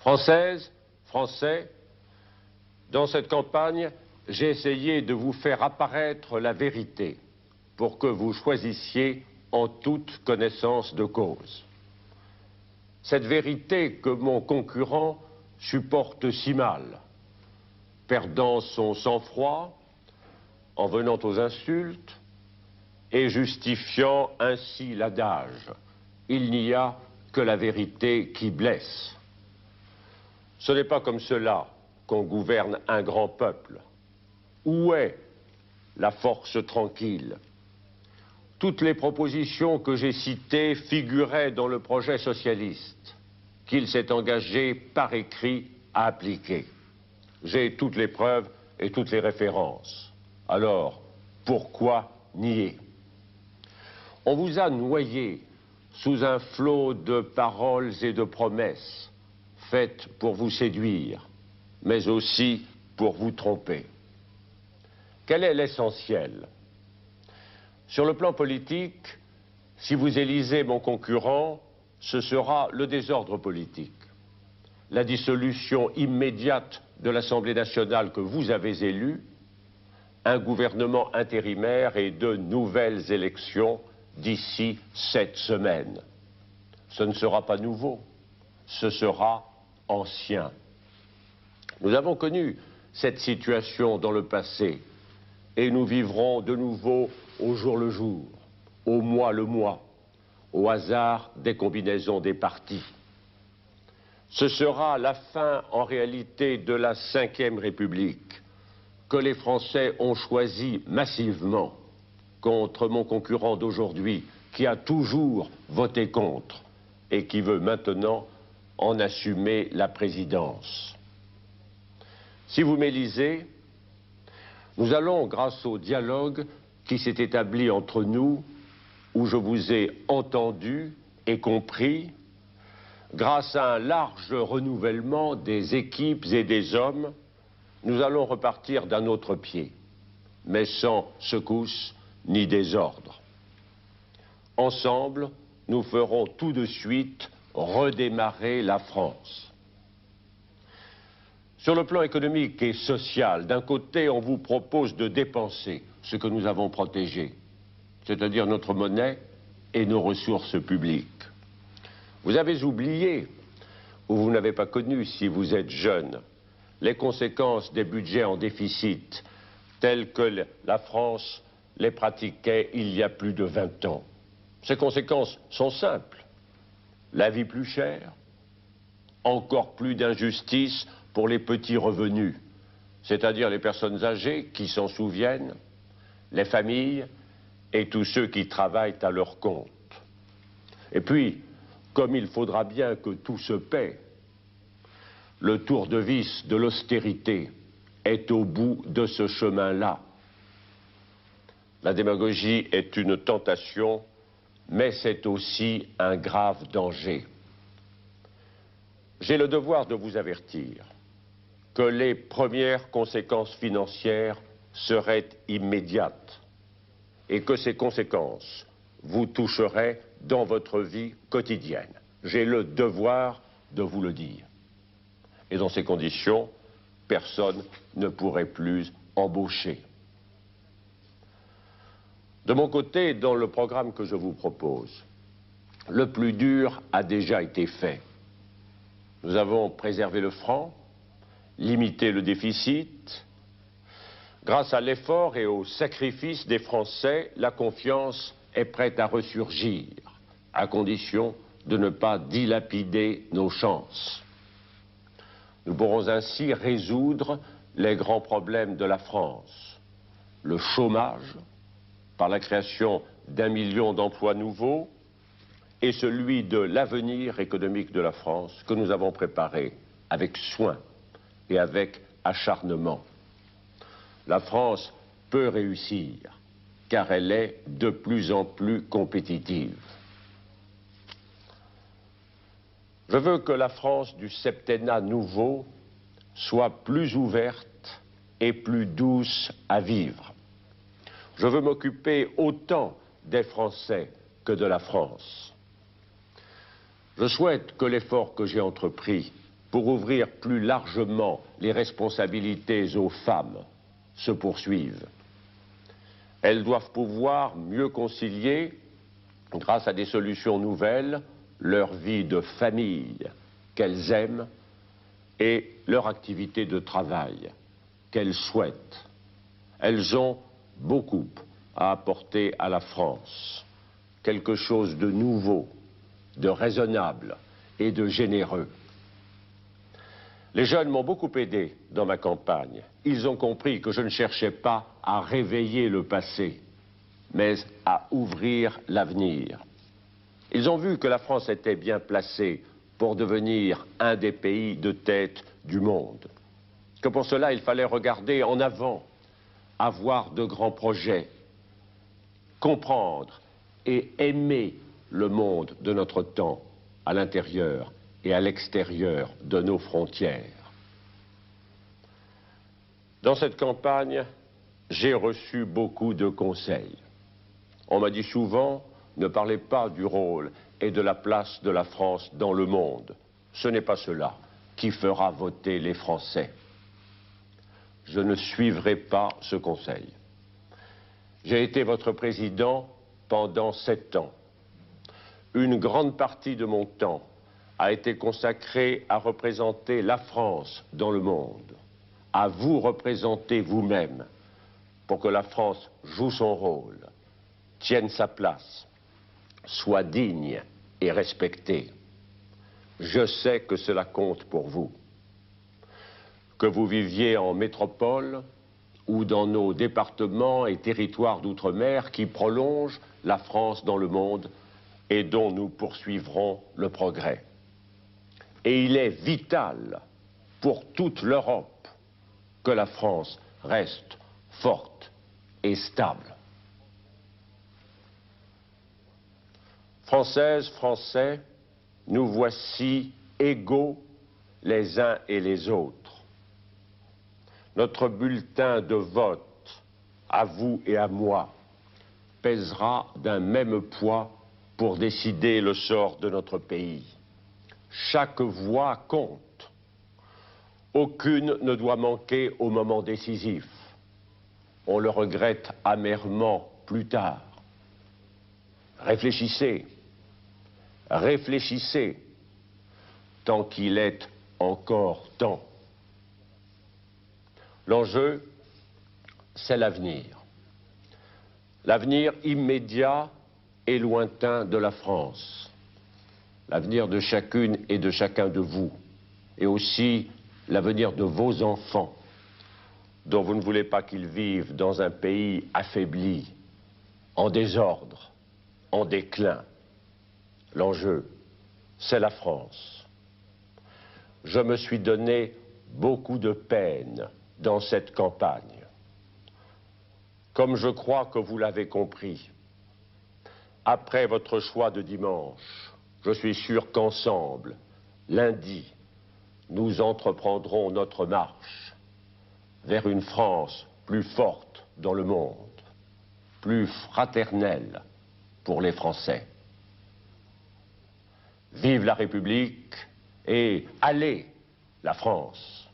Françaises, Français, dans cette campagne, j'ai essayé de vous faire apparaître la vérité pour que vous choisissiez en toute connaissance de cause. Cette vérité que mon concurrent supporte si mal, perdant son sang-froid, en venant aux insultes et justifiant ainsi l'adage « Il n'y a que la vérité qui blesse ». Ce n'est pas comme cela qu'on gouverne un grand peuple. Où est la force tranquille? Toutes les propositions que j'ai citées figuraient dans le projet socialiste qu'il s'est engagé par écrit à appliquer. J'ai toutes les preuves et toutes les références. Alors, pourquoi nier? On vous a noyé sous un flot de paroles et de promesses faites pour vous séduire, mais aussi pour vous tromper. Quel est l'essentiel? Sur le plan politique, si vous élisez mon concurrent, ce sera le désordre politique, la dissolution immédiate de l'Assemblée nationale que vous avez élue, un gouvernement intérimaire et de nouvelles élections d'ici 7 semaines. Ce ne sera pas nouveau, ce sera ancien. Nous avons connu cette situation dans le passé et nous vivrons de nouveau au jour le jour, au mois le mois, au hasard des combinaisons des partis. Ce sera la fin en réalité de la Ve République que les Français ont choisi massivement contre mon concurrent d'aujourd'hui qui a toujours voté contre et qui veut maintenant en assumer la présidence. Si vous m'élisez, nous allons, grâce au dialogue qui s'est établi entre nous, où je vous ai entendu et compris, grâce à un large renouvellement des équipes et des hommes, nous allons repartir d'un autre pied, mais sans secousse ni désordre. Ensemble, nous ferons tout de suite redémarrer la France. Sur le plan économique et social, d'un côté, on vous propose de dépenser ce que nous avons protégé, c'est-à-dire notre monnaie et nos ressources publiques. Vous avez oublié, ou vous n'avez pas connu si vous êtes jeune, les conséquences des budgets en déficit tels que la France les pratiquait il y a plus de 20 ans. Ces conséquences sont simples. La vie plus chère, encore plus d'injustice pour les petits revenus, c'est-à-dire les personnes âgées qui s'en souviennent, les familles et tous ceux qui travaillent à leur compte. Et puis, comme il faudra bien que tout se paie, le tour de vis de l'austérité est au bout de ce chemin-là. La démagogie est une tentation, mais c'est aussi un grave danger. J'ai le devoir de vous avertir que les premières conséquences financières seraient immédiates et que ces conséquences vous toucheraient dans votre vie quotidienne. J'ai le devoir de vous le dire. Et dans ces conditions, personne ne pourrait plus embaucher. De mon côté, dans le programme que je vous propose, le plus dur a déjà été fait. Nous avons préservé le franc, limité le déficit. Grâce à l'effort et au sacrifice des Français, la confiance est prête à ressurgir, à condition de ne pas dilapider nos chances. Nous pourrons ainsi résoudre les grands problèmes de la France. Le chômage, par la création d'1 million d'emplois nouveaux, et celui de l'avenir économique de la France que nous avons préparé avec soin et avec acharnement. La France peut réussir, car elle est de plus en plus compétitive. Je veux que la France du septennat nouveau soit plus ouverte et plus douce à vivre. Je veux m'occuper autant des Français que de la France. Je souhaite que l'effort que j'ai entrepris pour ouvrir plus largement les responsabilités aux femmes se poursuivent. Elles doivent pouvoir mieux concilier, grâce à des solutions nouvelles, leur vie de famille qu'elles aiment et leur activité de travail qu'elles souhaitent. Elles ont beaucoup à apporter à la France, quelque chose de nouveau, de raisonnable et de généreux. Les jeunes m'ont beaucoup aidé dans ma campagne. Ils ont compris que je ne cherchais pas à réveiller le passé, mais à ouvrir l'avenir. Ils ont vu que la France était bien placée pour devenir un des pays de tête du monde. Que pour cela, il fallait regarder en avant, avoir de grands projets, comprendre et aimer le monde de notre temps, à l'intérieur et à l'extérieur de nos frontières. Dans cette campagne, j'ai reçu beaucoup de conseils. On m'a dit souvent, ne parlez pas du rôle et de la place de la France dans le monde. Ce n'est pas cela qui fera voter les Français. Je ne suivrai pas ce conseil. J'ai été votre président pendant 7 ans. Une grande partie de mon temps a été consacrée à représenter la France dans le monde, à vous représenter vous-même, pour que la France joue son rôle, tienne sa place, soit digne et respectée. Je sais que cela compte pour vous. Que vous viviez en métropole ou dans nos départements et territoires d'outre-mer qui prolongent la France dans le monde et dont nous poursuivrons le progrès. Et il est vital pour toute l'Europe que la France reste forte et stable. Françaises, Français, nous voici égaux les uns et les autres. Notre bulletin de vote, à vous et à moi, pèsera d'un même poids pour décider le sort de notre pays. Chaque voix compte. Aucune ne doit manquer au moment décisif. On le regrette amèrement plus tard. Réfléchissez, réfléchissez, tant qu'il est encore temps. L'enjeu, c'est l'avenir. L'avenir immédiat et lointain de la France. L'avenir de chacune et de chacun de vous. Et aussi l'avenir de vos enfants, dont vous ne voulez pas qu'ils vivent dans un pays affaibli, en désordre, en déclin. L'enjeu, c'est la France. Je me suis donné beaucoup de peine dans cette campagne. Comme je crois que vous l'avez compris, après votre choix de dimanche, je suis sûr qu'ensemble, lundi, nous entreprendrons notre marche vers une France plus forte dans le monde, plus fraternelle pour les Français. Vive la République et allez la France!